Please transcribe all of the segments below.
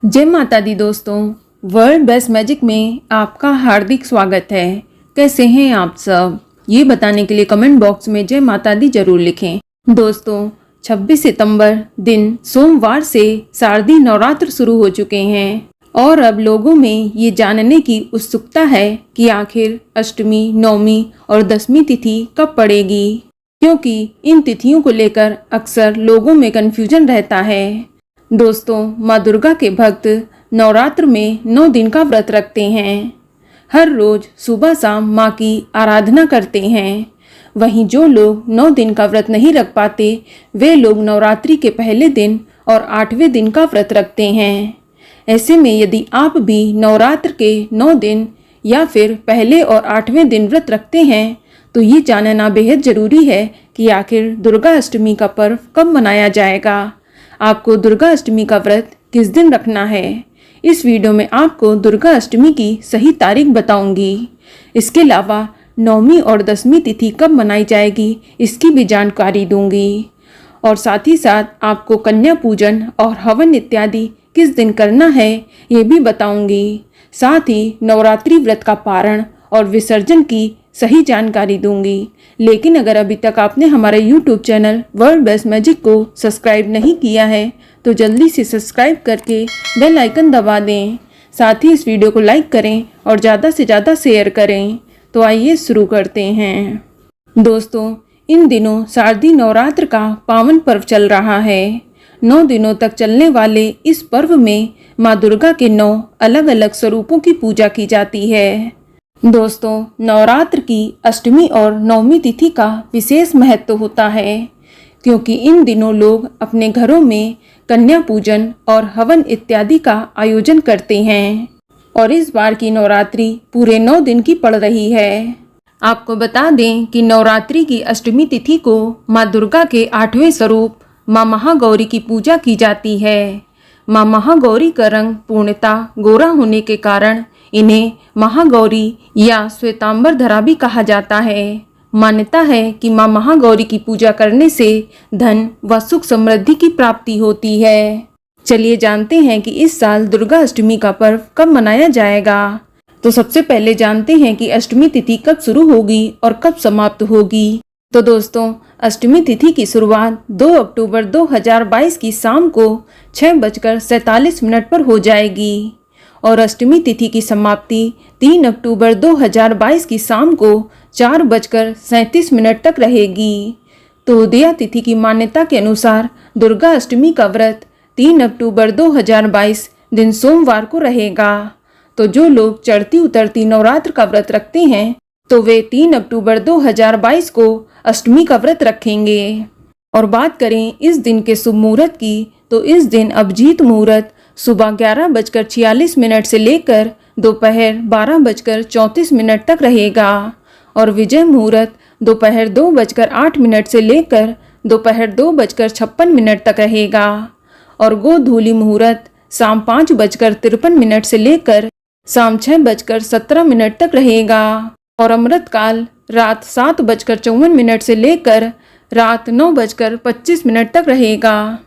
जय माता दी दोस्तों। वर्ल्ड बेस्ट मैजिक में आपका हार्दिक स्वागत है। कैसे हैं आप सब, ये बताने के लिए कमेंट बॉक्स में जय माता दी जरूर लिखें। दोस्तों 26 सितंबर दिन सोमवार से शारदीय नवरात्र शुरू हो चुके हैं और अब लोगों में ये जानने की उत्सुकता है कि आखिर अष्टमी, नवमी और दशमी तिथि कब पड़ेगी, क्योंकि इन तिथियों को लेकर अक्सर लोगों में कन्फ्यूजन रहता है। दोस्तों माँ दुर्गा के भक्त नवरात्र में 9 दिन का व्रत रखते हैं। हर रोज सुबह शाम माँ की आराधना करते हैं। वहीं जो लोग 9 दिन का व्रत नहीं रख पाते वे लोग नवरात्रि के पहले दिन और 8वें दिन का व्रत रखते हैं। ऐसे में यदि आप भी नवरात्र के 9 दिन या फिर पहले और 8वें दिन व्रत रखते हैं तो ये जानना बेहद ज़रूरी है कि आखिर दुर्गा अष्टमी का पर्व कब मनाया जाएगा। आपको दुर्गा अष्टमी का व्रत किस दिन रखना है। इस वीडियो में आपको दुर्गा अष्टमी की सही तारीख बताऊंगी। इसके अलावा नवमी और दशमी तिथि कब मनाई जाएगी इसकी भी जानकारी दूंगी और साथ ही साथ आपको कन्या पूजन और हवन इत्यादि किस दिन करना है ये भी बताऊंगी। साथ ही नवरात्रि व्रत का पारण और विसर्जन की सही जानकारी दूंगी। लेकिन अगर अभी तक आपने हमारे YouTube channel world best magic को सब्सक्राइब नहीं किया है तो जल्दी से सब्सक्राइब करके बेल आइकन दबा दें। साथ ही इस वीडियो को लाइक करें और ज़्यादा से ज़्यादा शेयर करें। तो आइए शुरू करते हैं। दोस्तों इन दिनों शारदीय नवरात्र का पावन पर्व चल रहा है। 9 दिनों तक चलने वाले इस पर्व में माँ दुर्गा के 9 अलग अलग स्वरूपों की पूजा की जाती है। दोस्तों नवरात्र की अष्टमी और नवमी तिथि का विशेष महत्व होता है क्योंकि इन दिनों लोग अपने घरों में कन्या पूजन और हवन इत्यादि का आयोजन करते हैं और इस बार की नवरात्रि पूरे 9 दिन की पड़ रही है। आपको बता दें कि नवरात्रि की अष्टमी तिथि को माँ दुर्गा के 8वें स्वरूप माँ महागौरी की पूजा की जाती है। माँ महागौरी का रंग पूर्णतः गोरा होने के कारण इन्हें महागौरी या श्वेतांबर धरा भी कहा जाता है। मान्यता है कि माँ महागौरी की पूजा करने से धन व सुख समृद्धि की प्राप्ति होती है। चलिए जानते हैं कि इस साल दुर्गा अष्टमी का पर्व कब मनाया जाएगा। तो सबसे पहले जानते हैं कि अष्टमी तिथि कब शुरू होगी और कब समाप्त होगी। तो दोस्तों अष्टमी तिथि की शुरुआत 2 अक्टूबर 2022 की शाम को 6:47 पर हो जाएगी और अष्टमी तिथि की समाप्ति 3 अक्टूबर 2022 की शाम को 4:37 तक रहेगी। तो उदया तिथि की मान्यता के अनुसार दुर्गा अष्टमी का व्रत 3 अक्टूबर 2022 दिन सोमवार को रहेगा। तो जो लोग चढ़ती उतरती नवरात्र का व्रत रखते हैं तो वे 3 अक्टूबर 2022 को अष्टमी का व्रत रखेंगे। और बात करें इस दिन के शुभ मुहूर्त की तो इस दिन अभिजीत मुहूर्त सुबह 11:46 से लेकर दोपहर 12:34 तक रहेगा और विजय मुहूर्त दोपहर 2:08 से लेकर दोपहर 2:56 तक रहेगा और गोधूली मुहूर्त शाम 5:53 से लेकर शाम 6:17 तक रहेगा और अमृत काल रात 7:54 से लेकर रात 9:25 तक रहेगा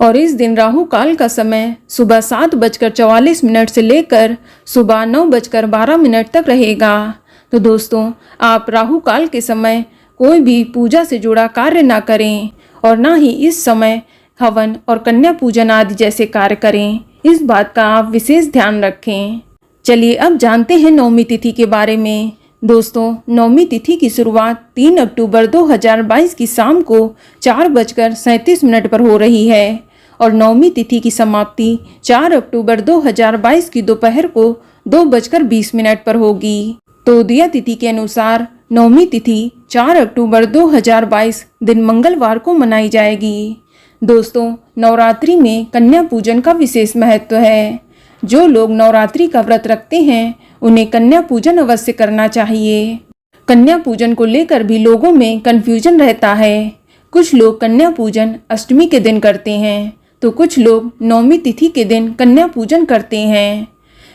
और इस दिन राहु काल का समय सुबह 7:44 से लेकर सुबह 9:12 तक रहेगा। तो दोस्तों आप राहु काल के समय कोई भी पूजा से जुड़ा कार्य ना करें और ना ही इस समय हवन और कन्या पूजन आदि जैसे कार्य करें। इस बात का आप विशेष ध्यान रखें। चलिए अब जानते हैं नवमी तिथि के बारे में। दोस्तों नवमी तिथि की शुरुआत 3 अक्टूबर 2022 की शाम को 4:37 पर हो रही है और नवमी तिथि की समाप्ति 4 अक्टूबर 2022 की दोपहर को 2:20 पर होगी। तो उदया तिथि के अनुसार नवमी तिथि 4 अक्टूबर 2022 दिन मंगलवार को मनाई जाएगी। दोस्तों नवरात्रि में कन्या पूजन का विशेष महत्व है। जो लोग नवरात्रि का व्रत रखते हैं उन्हें कन्या पूजन अवश्य करना चाहिए। कन्या पूजन को लेकर भी लोगों में कन्फ्यूजन रहता है। कुछ लोग कन्या पूजन अष्टमी के दिन करते हैं तो कुछ लोग नवमी तिथि के दिन कन्या पूजन करते हैं।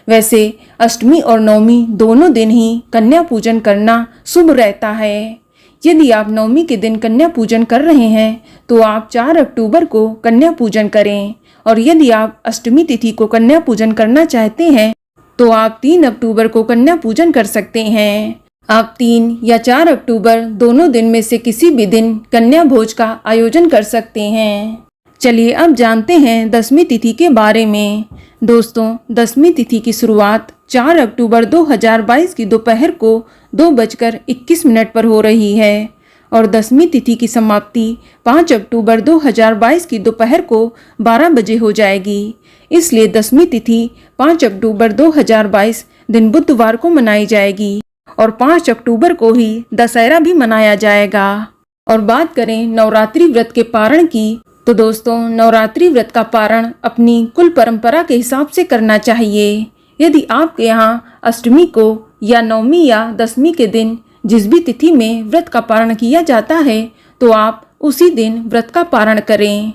वैसे अष्टमी और नवमी दोनों दिन ही कन्या पूजन करना शुभ रहता है। यदि आप नवमी के दिन कन्या पूजन कर रहे हैं तो आप 4 अक्टूबर को कन्या पूजन करें और यदि आप अष्टमी तिथि को कन्या पूजन करना चाहते हैं तो आप 3 अक्टूबर को कन्या पूजन कर सकते हैं। आप 3 या 4 अक्टूबर दोनों दिन में से किसी भी दिन कन्या भोज का आयोजन कर सकते हैं। चलिए अब जानते हैं दशमी तिथि के बारे में। दोस्तों, दशमी तिथि की शुरुआत 4 अक्टूबर 2022 की दोपहर को 2:21 पर हो रही है और दशमी तिथि की समाप्ति 5 अक्टूबर 2022 की दोपहर को 12 बजे हो जाएगी। इसलिए दशमी तिथि 5 अक्टूबर 2022 दिन बुधवार को मनाई जाएगी और 5 अक्टूबर को ही दशहरा भी मनाया जाएगा। और बात करें नवरात्रि व्रत के पारण की, तो दोस्तों, नवरात्रि व्रत का पारण अपनी कुल परंपरा के हिसाब से करना चाहिए। यदि आपके यहाँ अष्टमी को या नवमी या दशमी के दिन जिस भी तिथि में व्रत का पारण किया जाता है तो आप उसी दिन व्रत का पारण करें।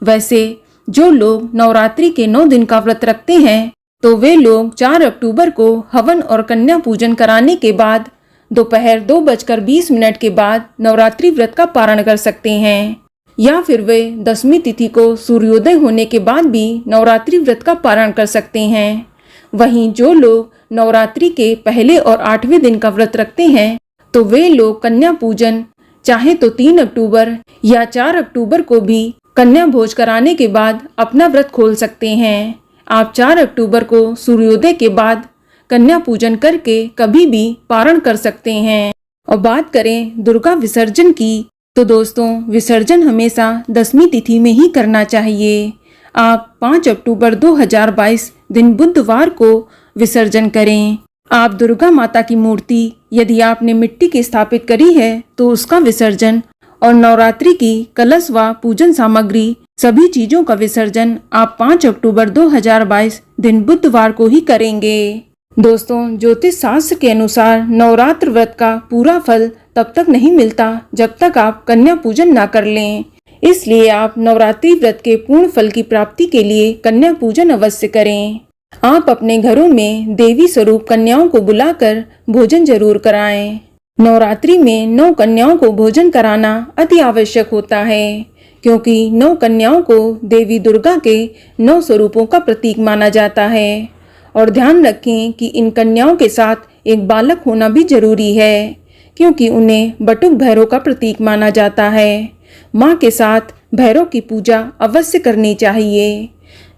वैसे जो लोग नवरात्रि के 9 दिन का व्रत रखते हैं तो वे लोग 4 अक्टूबर को हवन और कन्या पूजन कराने के बाद दोपहर 2:20 के बाद नवरात्रि व्रत का पारण कर सकते हैं, या फिर वे दशमी तिथि को सूर्योदय होने के बाद भी नवरात्रि व्रत का पारण कर सकते हैं। वहीं जो लोग नवरात्रि के पहले और 8वें दिन का व्रत रखते हैं तो वे लोग कन्या पूजन चाहे तो 3 अक्टूबर या 4 अक्टूबर को भी कन्या भोज कराने के बाद अपना व्रत खोल सकते हैं। आप 4 अक्टूबर को सूर्योदय के बाद कन्या पूजन करके कभी भी पारण कर सकते हैं। और बात करें दुर्गा विसर्जन की, तो दोस्तों, विसर्जन हमेशा दशमी तिथि में ही करना चाहिए। आप 5 अक्टूबर 2022 दिन बुधवार को विसर्जन करें। आप दुर्गा माता की मूर्ति यदि आपने मिट्टी की स्थापित करी है तो उसका विसर्जन और नवरात्रि की कलश व पूजन सामग्री सभी चीजों का विसर्जन आप 5 अक्टूबर 2022 दिन बुधवार को ही करेंगे। दोस्तों, ज्योतिष शास्त्र के अनुसार नवरात्र व्रत का पूरा फल तब तक नहीं मिलता जब तक आप कन्या पूजन ना कर लें। इसलिए आप नवरात्रि व्रत के पूर्ण फल की प्राप्ति के लिए कन्या पूजन अवश्य करें। आप अपने घरों में देवी स्वरूप कन्याओं को बुलाकर भोजन जरूर कराएं। नवरात्रि में 9 कन्याओं को भोजन कराना अति आवश्यक होता है, क्योंकि 9 कन्याओं को देवी दुर्गा के 9 स्वरूपों का प्रतीक माना जाता है। और ध्यान रखें कि इन कन्याओं के साथ एक बालक होना भी जरूरी है, क्योंकि उन्हें बटुक भैरव का प्रतीक माना जाता है। माँ के साथ भैरव की पूजा अवश्य करनी चाहिए।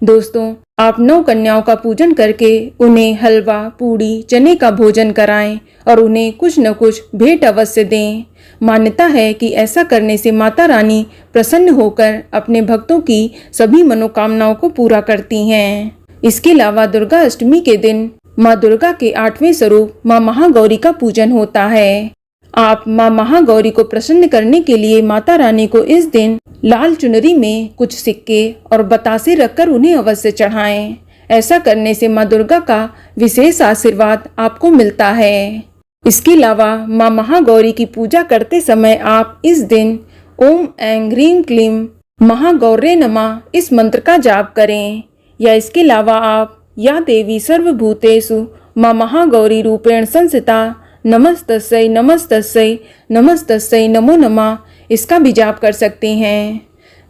दोस्तों, आप 9 कन्याओं का पूजन करके उन्हें हलवा, पूड़ी, चने का भोजन कराएं और उन्हें कुछ न कुछ भेंट अवश्य दें। मान्यता है कि ऐसा करने से माता रानी प्रसन्न होकर अपने भक्तों की सभी मनोकामनाओं को पूरा करती हैं। इसके अलावा दुर्गा अष्टमी के दिन माँ दुर्गा के 8वें स्वरूप माँ महागौरी का पूजन होता है। आप माँ महागौरी को प्रसन्न करने के लिए माता रानी को इस दिन लाल चुनरी में कुछ सिक्के और बतासे रखकर उन्हें अवश्य चढ़ाएं। ऐसा करने से माँ दुर्गा का विशेष आशीर्वाद आपको मिलता है। इसके अलावा माँ महागौरी की पूजा करते समय आप इस दिन ओम ऐं ह्रीं क्लीं महागौर्ये नमः इस मंत्र का जाप करें। या इसके अलावा आप या देवी सर्वभूतेषु माँ महागौरी रूपेण संस्थिता नमस्तस्यै नमस्तस्यै नमस्तस्यै नमो नमः इसका भी जाप कर सकते हैं।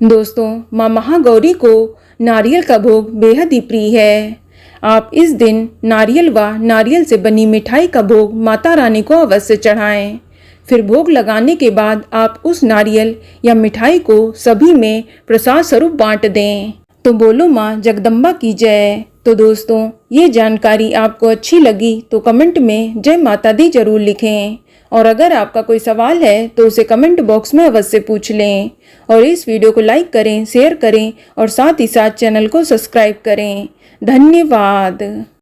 दोस्तों, माँ महागौरी को नारियल का भोग बेहद ही प्रिय है। आप इस दिन नारियल व नारियल से बनी मिठाई का भोग माता रानी को अवश्य चढ़ाएं। फिर भोग लगाने के बाद आप उस नारियल या मिठाई को सभी में प्रसाद स्वरूप बांट दें। तो बोलो माँ जगदम्बा की जय। तो दोस्तों, ये जानकारी आपको अच्छी लगी तो कमेंट में जय माता दी जरूर लिखें। और अगर आपका कोई सवाल है तो उसे कमेंट बॉक्स में अवश्य पूछ लें। और इस वीडियो को लाइक करें, शेयर करें और साथ ही साथ चैनल को सब्सक्राइब करें। धन्यवाद।